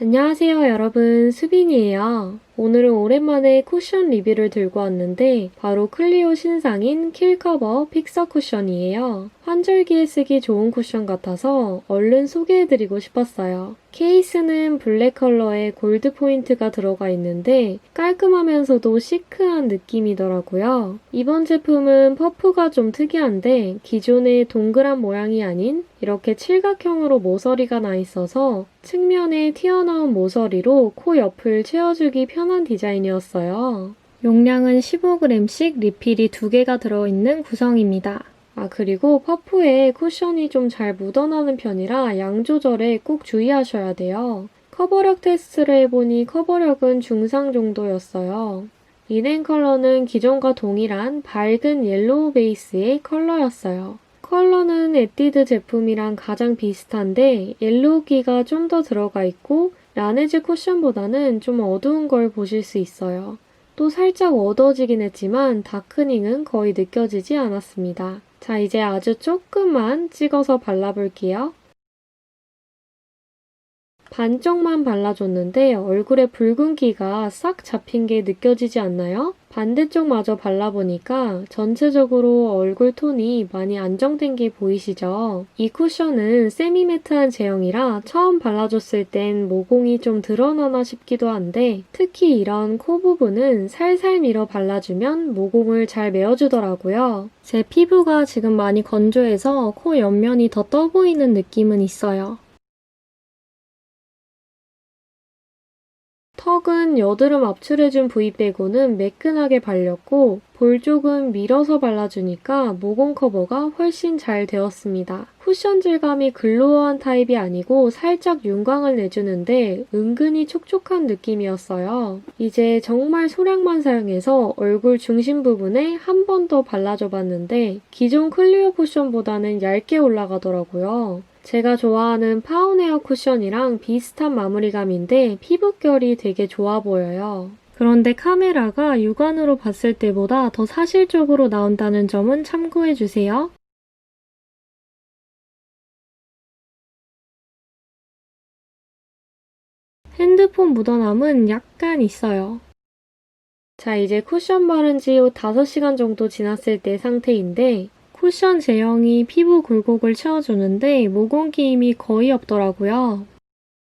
안녕하세요 여러분, 수빈이에요. 오늘은 오랜만에 쿠션 리뷰를 들고 왔는데 바로 클리오 신상인 킬커버 픽서 쿠션이에요. 환절기에 쓰기 좋은 쿠션 같아서 얼른 소개해드리고 싶었어요. 케이스는 블랙 컬러에 골드 포인트가 들어가 있는데 깔끔하면서도 시크한 느낌이더라고요. 이번 제품은 퍼프가 좀 특이한데 기존의 동그란 모양이 아닌 이렇게 칠각형으로 모서리가 나 있어서 측면에 튀어나온 모서리로 코 옆을 채워주기 편한 디자인이었어요. 용량은 15g씩 리필이 2개가 들어있는 구성입니다. 그리고 퍼프에 쿠션이 좀 잘 묻어나는 편이라 양 조절에 꼭 주의하셔야 돼요. 커버력 테스트를 해보니 커버력은 중상 정도였어요. 리넨 컬러는 기존과 동일한 밝은 옐로우 베이스의 컬러였어요. 컬러는 에뛰드 제품이랑 가장 비슷한데 옐로우기가 좀 더 들어가 있고 라네즈 쿠션보다는 좀 어두운 걸 보실 수 있어요. 또 살짝 어두워지긴 했지만 다크닝은 거의 느껴지지 않았습니다. 자, 이제 아주 조금만 찍어서 발라볼게요. 반쪽만 발라줬는데 얼굴에 붉은기가 싹 잡힌 게 느껴지지 않나요? 반대쪽마저 발라보니까 전체적으로 얼굴 톤이 많이 안정된 게 보이시죠? 이 쿠션은 세미매트한 제형이라 처음 발라줬을 땐 모공이 좀 드러나나 싶기도 한데 특히 이런 코 부분은 살살 밀어 발라주면 모공을 잘 메워주더라고요. 제 피부가 지금 많이 건조해서 코 옆면이 더 떠 보이는 느낌은 있어요. 턱은 여드름 압출해준 부위 빼고는 매끈하게 발렸고 볼 쪽은 밀어서 발라주니까 모공 커버가 훨씬 잘 되었습니다. 쿠션 질감이 글로우한 타입이 아니고 살짝 윤광을 내주는데 은근히 촉촉한 느낌이었어요. 이제 정말 소량만 사용해서 얼굴 중심 부분에 한 번 더 발라줘봤는데 기존 클리오 쿠션보다는 얇게 올라가더라고요. 제가 좋아하는 파운에어 쿠션이랑 비슷한 마무리감인데 피부결이 되게 좋아 보여요. 그런데 카메라가 육안으로 봤을 때보다 더 사실적으로 나온다는 점은 참고해주세요. 핸드폰 묻어남은 약간 있어요. 자, 이제 쿠션 바른 지 5시간 정도 지났을 때 상태인데 쿠션 제형이 피부 굴곡을 채워주는데 모공 끼임이 거의 없더라고요.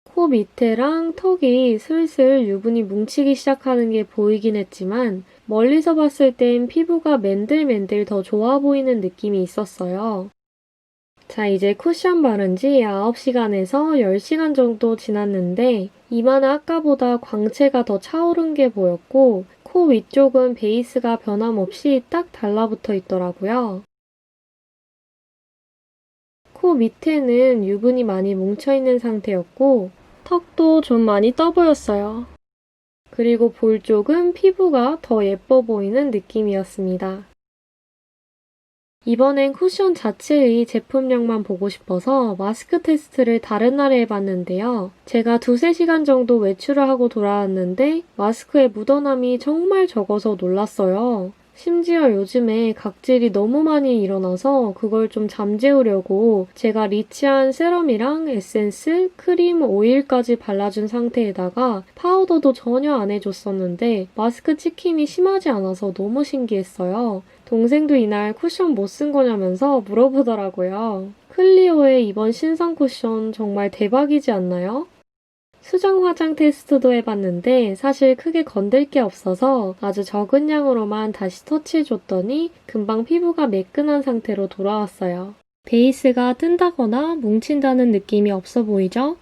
코 밑에랑 턱이 슬슬 유분이 뭉치기 시작하는 게 보이긴 했지만 멀리서 봤을 땐 피부가 맨들맨들 더 좋아 보이는 느낌이 있었어요. 자, 이제 쿠션 바른 지 9시간에서 10시간 정도 지났는데 이마는 아까보다 광채가 더 차오른 게 보였고 코 위쪽은 베이스가 변함없이 딱 달라붙어 있더라고요. 코 밑에는 유분이 많이 뭉쳐있는 상태였고 턱도 좀 많이 떠 보였어요. 그리고 볼 쪽은 피부가 더 예뻐 보이는 느낌이었습니다. 이번엔 쿠션 자체의 제품력만 보고 싶어서 마스크 테스트를 다른 날에 해봤는데요. 제가 2~3시간 정도 외출을 하고 돌아왔는데 마스크에 묻어남이 정말 적어서 놀랐어요. 심지어 요즘에 각질이 너무 많이 일어나서 그걸 좀 잠재우려고 제가 리치한 세럼이랑 에센스, 크림, 오일까지 발라준 상태에다가 파우더도 전혀 안 해줬었는데 마스크 찍힘이 심하지 않아서 너무 신기했어요. 동생도 이날 쿠션 뭐 쓴 거냐면서 물어보더라고요. 클리오의 이번 신상 쿠션 정말 대박이지 않나요? 수정 화장 테스트도 해봤는데 사실 크게 건들 게 없어서 아주 적은 양으로만 다시 터치해줬더니 금방 피부가 매끈한 상태로 돌아왔어요. 베이스가 뜬다거나 뭉친다는 느낌이 없어 보이죠?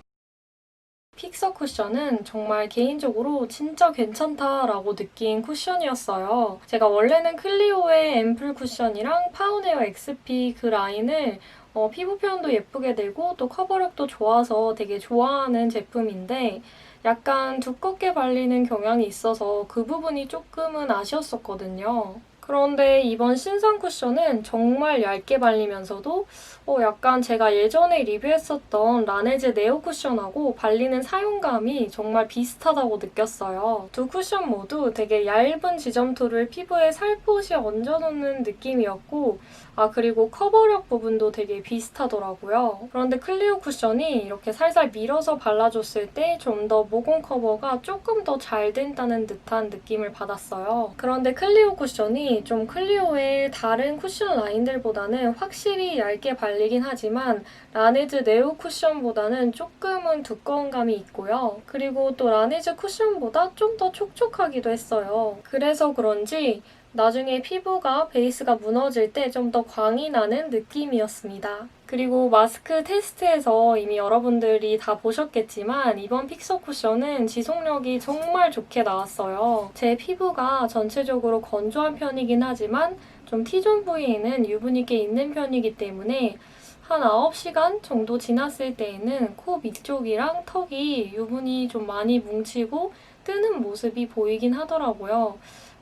픽서 쿠션은 정말 개인적으로 진짜 괜찮다라고 느낀 쿠션이었어요. 제가 원래는 클리오의 앰플 쿠션이랑 파운에어 XP 그 라인을 피부 표현도 예쁘게 되고 또 커버력도 좋아서 되게 좋아하는 제품인데 약간 두껍게 발리는 경향이 있어서 그 부분이 조금은 아쉬웠었거든요. 그런데 이번 신상 쿠션은 정말 얇게 발리면서도 약간 제가 예전에 리뷰했었던 라네즈 네오 쿠션하고 발리는 사용감이 정말 비슷하다고 느꼈어요. 두 쿠션 모두 되게 얇은 지점토를 피부에 살포시 얹어놓는 느낌이었고 그리고 커버력 부분도 되게 비슷하더라고요. 그런데 클리오 쿠션이 이렇게 살살 밀어서 발라줬을 때 좀 더 모공 커버가 조금 더 잘 된다는 듯한 느낌을 받았어요. 그런데 클리오 쿠션이 좀 클리오의 다른 쿠션 라인들보다는 확실히 얇게 발리긴 하지만 라네즈 네오 쿠션보다는 조금은 두꺼운 감이 있고요. 그리고 또 라네즈 쿠션보다 좀 더 촉촉하기도 했어요. 그래서 그런지 나중에 피부가 베이스가 무너질 때 좀 더 광이 나는 느낌이었습니다. 그리고 마스크 테스트에서 이미 여러분들이 다 보셨겠지만 이번 픽서 쿠션은 지속력이 정말 좋게 나왔어요. 제 피부가 전체적으로 건조한 편이긴 하지만 좀 T존 부위에는 유분이 꽤 있는 편이기 때문에 한 9시간 정도 지났을 때에는 코 밑쪽이랑 턱이 유분이 좀 많이 뭉치고 뜨는 모습이 보이긴 하더라고요.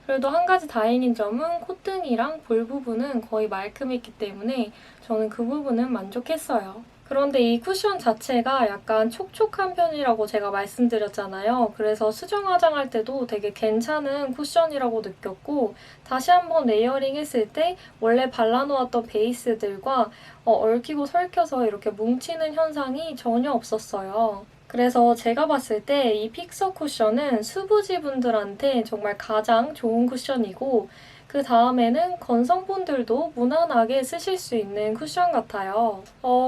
그래도 한 가지 다행인 점은 콧등이랑 볼 부분은 거의 말끔했기 때문에 저는 그 부분은 만족했어요. 그런데 이 쿠션 자체가 약간 촉촉한 편이라고 제가 말씀드렸잖아요. 그래서 수정 화장할 때도 되게 괜찮은 쿠션이라고 느꼈고 다시 한번 레이어링 했을 때 원래 발라놓았던 베이스들과 얽히고 설켜서 이렇게 뭉치는 현상이 전혀 없었어요. 그래서 제가 봤을 때 이 픽서 쿠션은 수부지 분들한테 정말 가장 좋은 쿠션이고 그 다음에는 건성분들도 무난하게 쓰실 수 있는 쿠션 같아요.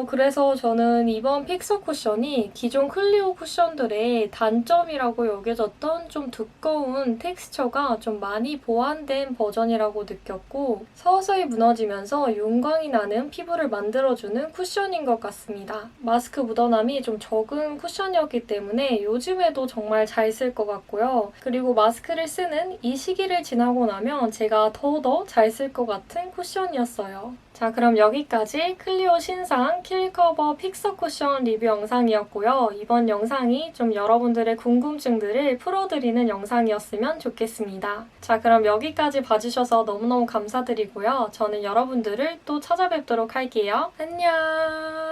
그래서 저는 이번 픽서 쿠션이 기존 클리오 쿠션들의 단점이라고 여겨졌던 좀 두꺼운 텍스처가 좀 많이 보완된 버전이라고 느꼈고 서서히 무너지면서 윤광이 나는 피부를 만들어주는 쿠션인 것 같습니다. 마스크 묻어남이 좀 적은 쿠션이었기 때문에 요즘에도 정말 잘 쓸 것 같고요. 그리고 마스크를 쓰는 이 시기를 지나고 나면 제가 더더 잘 쓸 것 같은 쿠션이었어요. 자, 그럼 여기까지 클리오 신상 킬커버 픽서 쿠션 리뷰 영상이었고요. 이번 영상이 좀 여러분들의 궁금증들을 풀어드리는 영상이었으면 좋겠습니다. 자, 그럼 여기까지 봐주셔서 너무너무 감사드리고요. 저는 여러분들을 또 찾아뵙도록 할게요. 안녕!